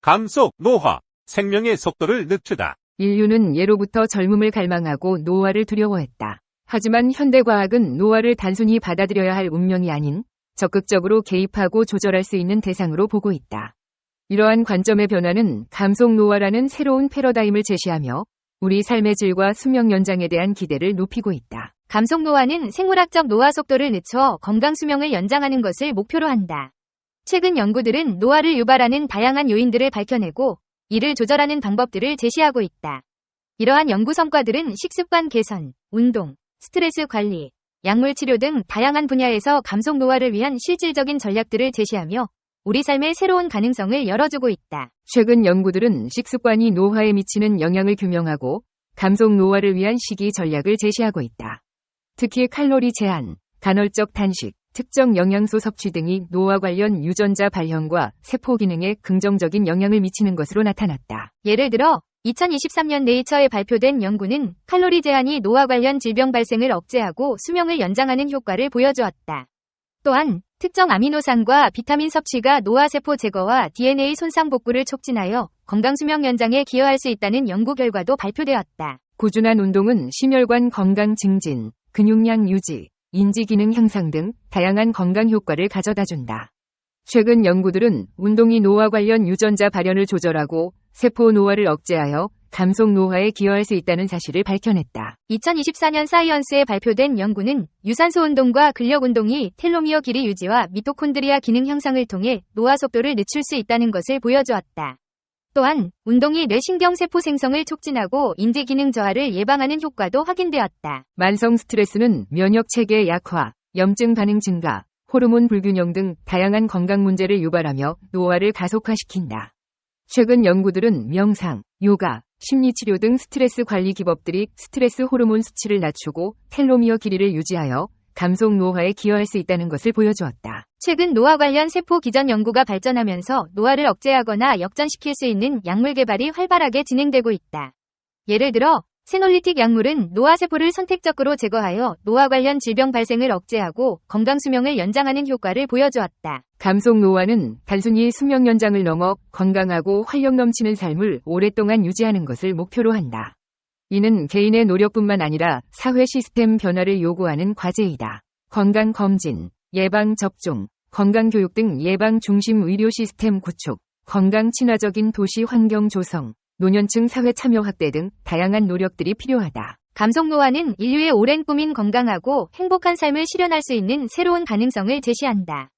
감속, 노화, 생명의 속도를 늦추다. 인류는 예로부터 젊음을 갈망하고 노화를 두려워했다. 하지만 현대과학은 노화를 단순히 받아들여야 할 운명이 아닌 적극적으로 개입하고 조절할 수 있는 대상으로 보고 있다. 이러한 관점의 변화는 감속 노화라는 새로운 패러다임을 제시하며 우리 삶의 질과 수명 연장에 대한 기대를 높이고 있다. 감속 노화는 생물학적 노화 속도를 늦춰 건강 수명을 연장하는 것을 목표로 한다. 최근 연구들은 노화를 유발하는 다양한 요인들을 밝혀내고 이를 조절하는 방법들을 제시하고 있다. 이러한 연구 성과들은 식습관 개선, 운동, 스트레스 관리, 약물 치료 등 다양한 분야에서 감속 노화를 위한 실질적인 전략들을 제시하며 우리 삶의 새로운 가능성을 열어주고 있다. 최근 연구들은 식습관이 노화에 미치는 영향을 규명하고 감속 노화를 위한 시기 전략을 제시하고 있다. 특히 칼로리 제한, 간헐적 단식, 특정 영양소 섭취 등이 노화 관련 유전자 발현과 세포 기능에 긍정적인 영향을 미치는 것으로 나타났다. 예를 들어 2023년 네이처에 발표된 연구는 칼로리 제한이 노화 관련 질병 발생을 억제하고 수명을 연장하는 효과를 보여주었다. 또한 특정 아미노산과 비타민 섭취가 노화세포 제거와 DNA 손상 복구를 촉진하여 건강 수명 연장에 기여할 수 있다는 연구 결과도 발표되었다. 꾸준한 운동은 심혈관 건강 증진, 근육량 유지, 인지 기능 향상 등 다양한 건강 효과를 가져다준다. 최근 연구들은 운동이 노화 관련 유전자 발현을 조절하고 세포 노화를 억제하여 감속 노화에 기여할 수 있다는 사실을 밝혀냈다. 2024년 사이언스에 발표된 연구는 유산소 운동과 근력 운동이 텔로미어 길이 유지와 미토콘드리아 기능 향상을 통해 노화 속도를 늦출 수 있다는 것을 보여주었다. 또한 운동이 뇌신경 세포 생성을 촉진하고 인지 기능 저하를 예방하는 효과도 확인되었다. 만성 스트레스는 면역 체계 약화, 염증 반응 증가, 호르몬 불균형 등 다양한 건강 문제를 유발하며 노화를 가속화시킨다. 최근 연구들은 명상, 요가, 심리치료 등 스트레스 관리 기법들이 스트레스 호르몬 수치를 낮추고 텔로미어 길이를 유지하여 감속 노화에 기여할 수 있다는 것을 보여주었다. 최근 노화 관련 세포 기전 연구가 발전하면서 노화를 억제하거나 역전시킬 수 있는 약물 개발이 활발하게 진행되고 있다. 예를 들어 세놀리틱 약물은 노화세포를 선택적으로 제거하여 노화 관련 질병 발생을 억제하고 건강 수명을 연장하는 효과를 보여주었다. 감속 노화는 단순히 수명 연장을 넘어 건강하고 활력 넘치는 삶을 오랫동안 유지하는 것을 목표로 한다. 이는 개인의 노력뿐만 아니라 사회 시스템 변화를 요구하는 과제이다. 건강검진, 예방접종, 건강교육 등 예방 중심 의료 시스템 구축, 건강 친화적인 도시 환경 조성, 노년층 사회 참여 확대 등 다양한 노력들이 필요하다. 감속 노화는 인류의 오랜 꿈인 건강하고 행복한 삶을 실현할 수 있는 새로운 가능성을 제시한다.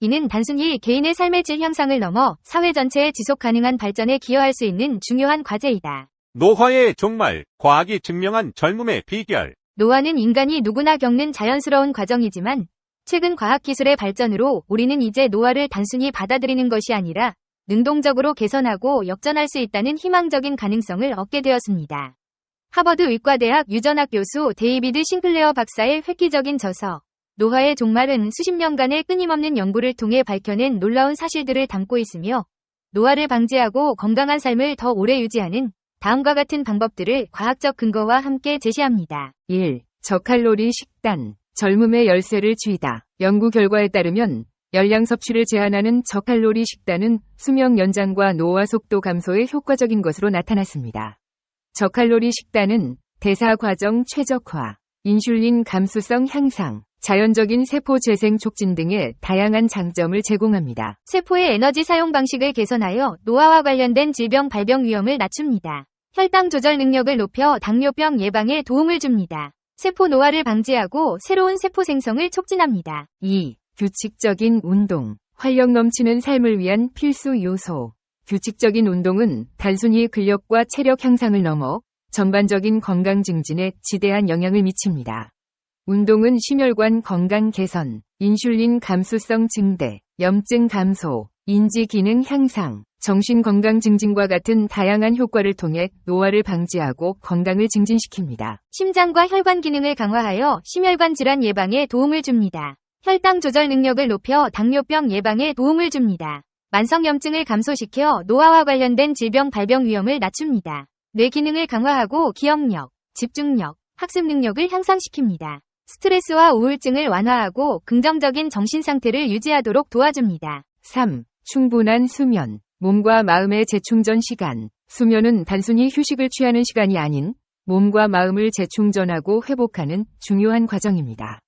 이는 단순히 개인의 삶의 질 향상을 넘어 사회 전체의 지속 가능한 발전에 기여할 수 있는 중요한 과제이다. 노화의 종말, 과학이 증명한 젊음의 비결. 노화는 인간이 누구나 겪는 자연스러운 과정이지만 최근 과학기술의 발전으로 우리는 이제 노화를 단순히 받아들이는 것이 아니라 능동적으로 개선하고 역전할 수 있다는 희망적인 가능성을 얻게 되었습니다. 하버드 의과대학 유전학 교수 데이비드 싱클레어 박사의 획기적인 저서 노화의 종말은 수십 년간의 끊임없는 연구를 통해 밝혀낸 놀라운 사실들을 담고 있으며 노화를 방지하고 건강한 삶을 더 오래 유지하는 다음과 같은 방법들을 과학적 근거와 함께 제시합니다. 1. 저칼로리 식단, 젊음의 열쇠를 쥐다. 연구 결과에 따르면 열량 섭취를 제한하는 저칼로리 식단은 수명 연장과 노화 속도 감소에 효과적인 것으로 나타났습니다. 저칼로리 식단은 대사 과정 최적화, 인슐린 감수성 향상, 자연적인 세포 재생 촉진 등의 다양한 장점을 제공합니다. 세포의 에너지 사용 방식을 개선하여 노화와 관련된 질병 발병 위험을 낮춥니다. 혈당 조절 능력을 높여 당뇨병 예방에 도움을 줍니다. 세포 노화를 방지하고 새로운 세포 생성을 촉진합니다. 2. 규칙적인 운동, 활력 넘치는 삶을 위한 필수 요소. 규칙적인 운동은 단순히 근력과 체력 향상을 넘어 전반적인 건강 증진에 지대한 영향을 미칩니다. 운동은 심혈관 건강 개선, 인슐린 감수성 증대, 염증 감소, 인지 기능 향상, 정신 건강 증진과 같은 다양한 효과를 통해 노화를 방지하고 건강을 증진시킵니다. 심장과 혈관 기능을 강화하여 심혈관 질환 예방에 도움을 줍니다. 혈당 조절 능력을 높여 당뇨병 예방에 도움을 줍니다. 만성염증을 감소시켜 노화와 관련된 질병 발병 위험을 낮춥니다. 뇌 기능을 강화하고 기억력, 집중력, 학습 능력을 향상시킵니다. 스트레스와 우울증을 완화하고 긍정적인 정신 상태를 유지하도록 도와줍니다. 3. 충분한 수면, 몸과 마음의 재충전 시간. 수면은 단순히 휴식을 취하는 시간이 아닌 몸과 마음을 재충전하고 회복하는 중요한 과정입니다.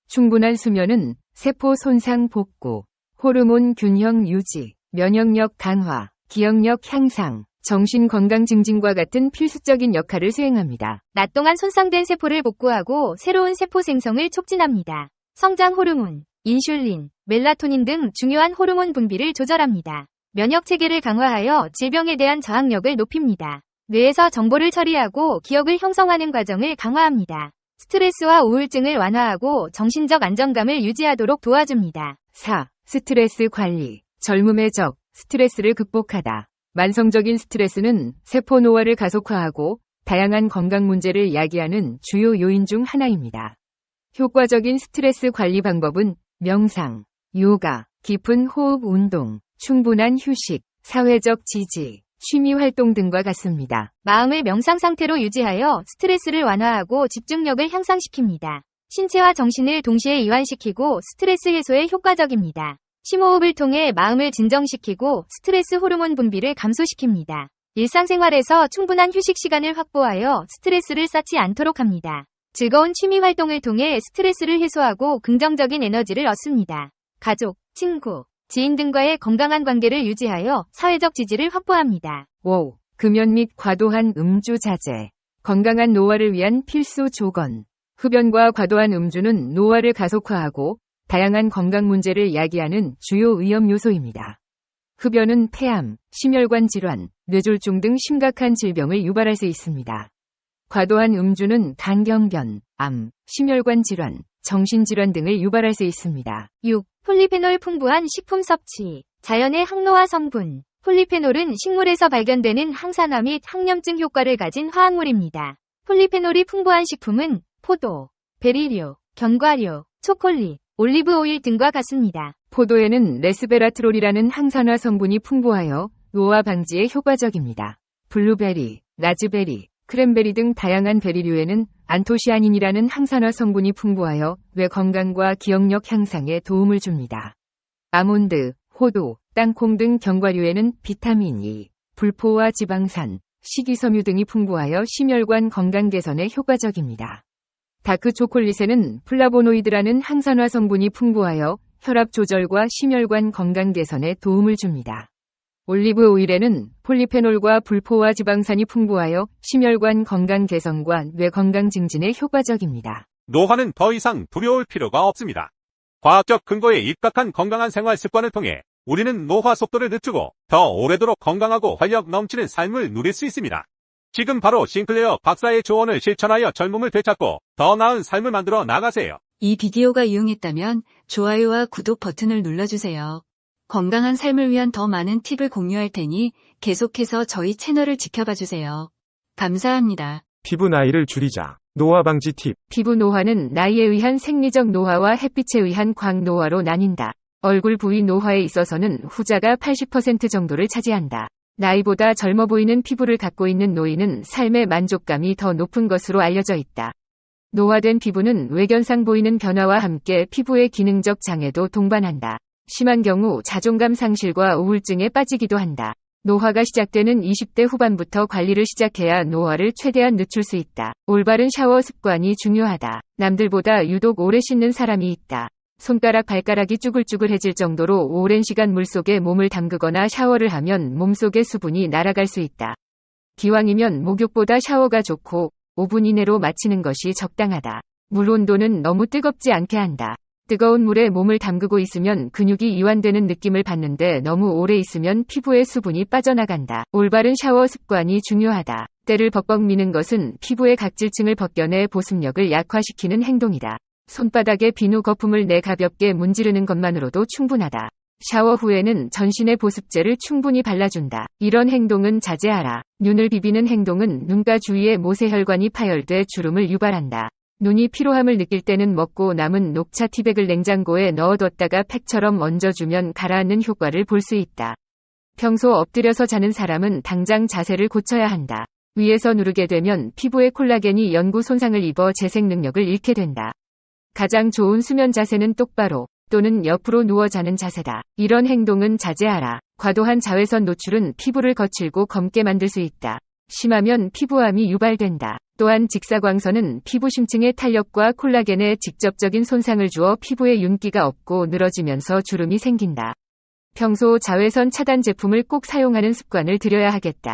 충분한 수면은 세포 손상 복구, 호르몬 균형 유지, 면역력 강화, 기억력 향상, 정신 건강 증진과 같은 필수적인 역할을 수행합니다. 낮 동안 손상된 세포를 복구하고 새로운 세포 생성을 촉진합니다. 성장 호르몬, 인슐린, 멜라토닌 등 중요한 호르몬 분비를 조절합니다. 면역 체계를 강화하여 질병에 대한 저항력을 높입니다. 뇌에서 정보를 처리하고 기억을 형성하는 과정을 강화합니다. 스트레스와 우울증을 완화하고 정신적 안정감을 유지하도록 도와줍니다. 4. 스트레스 관리. 젊음의 적, 스트레스를 극복하다. 만성적인 스트레스는 세포 노화를 가속화하고 다양한 건강 문제를 야기하는 주요 요인 중 하나입니다. 효과적인 스트레스 관리 방법은 명상, 요가, 깊은 호흡 운동, 충분한 휴식, 사회적 지지, 취미 활동 등과 같습니다. 마음을 명상 상태로 유지하여 스트레스를 완화하고 집중력을 향상시킵니다. 신체와 정신을 동시에 이완시키고 스트레스 해소에 효과적입니다. 심호흡을 통해 마음을 진정시키고 스트레스 호르몬 분비를 감소시킵니다. 일상생활에서 충분한 휴식 시간을 확보하여 스트레스를 쌓지 않도록 합니다. 즐거운 취미 활동을 통해 스트레스를 해소하고 긍정적인 에너지를 얻습니다. 가족, 친구, 지인 등과의 건강한 관계를 유지하여 사회적 지지를 확보합니다. 5. 금연 및 과도한 음주 자제. 건강한 노화를 위한 필수 조건. 흡연과 과도한 음주는 노화를 가속화하고 다양한 건강 문제를 야기하는 주요 위험 요소입니다. 흡연은 폐암, 심혈관 질환, 뇌졸중 등 심각한 질병을 유발할 수 있습니다. 과도한 음주는 간경변, 암, 심혈관 질환, 정신질환 등을 유발할 수 있습니다. 6. 폴리페놀 풍부한 식품 섭취. 자연의 항노화 성분. 폴리페놀은 식물에서 발견되는 항산화 및 항염증 효과를 가진 화학물입니다. 폴리페놀이 풍부한 식품은 포도, 베리류, 견과류, 초콜릿, 올리브 오일 등과 같습니다. 포도에는 레스베라트롤이라는 항산화 성분이 풍부하여 노화 방지에 효과적입니다. 블루베리, 라즈베리, 크랜베리 등 다양한 베리류에는 안토시아닌이라는 항산화 성분이 풍부하여 뇌 건강과 기억력 향상에 도움을 줍니다. 아몬드, 호두, 땅콩 등 견과류에는 비타민 E, 불포화 지방산, 식이섬유 등이 풍부하여 심혈관 건강 개선에 효과적입니다. 다크 초콜릿에는 플라보노이드라는 항산화 성분이 풍부하여 혈압 조절과 심혈관 건강 개선에 도움을 줍니다. 올리브 오일에는 폴리페놀과 불포화 지방산이 풍부하여 심혈관 건강 개선과 뇌 건강 증진에 효과적입니다. 노화는 더 이상 두려울 필요가 없습니다. 과학적 근거에 입각한 건강한 생활 습관을 통해 우리는 노화 속도를 늦추고 더 오래도록 건강하고 활력 넘치는 삶을 누릴 수 있습니다. 지금 바로 싱클레어 박사의 조언을 실천하여 젊음을 되찾고 더 나은 삶을 만들어 나가세요. 이 비디오가 유용했다면 좋아요와 구독 버튼을 눌러주세요. 건강한 삶을 위한 더 많은 팁을 공유할 테니 계속해서 저희 채널을 지켜봐 주세요. 감사합니다. 피부 나이를 줄이자. 노화 방지 팁. 피부 노화는 나이에 의한 생리적 노화와 햇빛에 의한 광노화로 나뉜다. 얼굴 부위 노화에 있어서는 후자가 80% 정도를 차지한다. 나이보다 젊어 보이는 피부를 갖고 있는 노인은 삶의 만족감이 더 높은 것으로 알려져 있다. 노화된 피부는 외견상 보이는 변화와 함께 피부의 기능적 장애도 동반한다. 심한 경우 자존감 상실과 우울증에 빠지기도 한다. 노화가 시작되는 20대 후반부터 관리를 시작해야 노화를 최대한 늦출 수 있다. 올바른 샤워 습관이 중요하다. 남들보다 유독 오래 씻는 사람이 있다. 손가락 발가락이 쭈글쭈글해질 정도로 오랜 시간 물속에 몸을 담그거나 샤워를 하면 몸속의 수분이 날아갈 수 있다. 기왕이면 목욕보다 샤워가 좋고 5분 이내로 마치는 것이 적당하다. 물 온도는 너무 뜨겁지 않게 한다. 뜨거운 물에 몸을 담그고 있으면 근육이 이완되는 느낌을 받는데 너무 오래 있으면 피부에 수분이 빠져나간다. 올바른 샤워 습관이 중요하다. 때를 벅벅 미는 것은 피부의 각질층을 벗겨내 보습력을 약화시키는 행동이다. 손바닥에 비누 거품을 내 가볍게 문지르는 것만으로도 충분하다. 샤워 후에는 전신에 보습제를 충분히 발라준다. 이런 행동은 자제하라. 눈을 비비는 행동은 눈가 주위에 모세혈관이 파열돼 주름을 유발한다. 눈이 피로함을 느낄 때는 먹고 남은 녹차 티백을 냉장고에 넣어뒀다가 팩처럼 얹어주면 가라앉는 효과를 볼 수 있다. 평소 엎드려서 자는 사람은 당장 자세를 고쳐야 한다. 위에서 누르게 되면 피부의 콜라겐이 연구 손상을 입어 재생 능력을 잃게 된다. 가장 좋은 수면 자세는 똑바로 또는 옆으로 누워 자는 자세다. 이런 행동은 자제하라. 과도한 자외선 노출은 피부를 거칠고 검게 만들 수 있다. 심하면 피부암이 유발된다. 또한 직사광선은 피부 심층의 탄력과 콜라겐에 직접적인 손상을 주어 피부에 윤기가 없고 늘어지면서 주름이 생긴다. 평소 자외선 차단 제품을 꼭 사용하는 습관을 들여야 하겠다.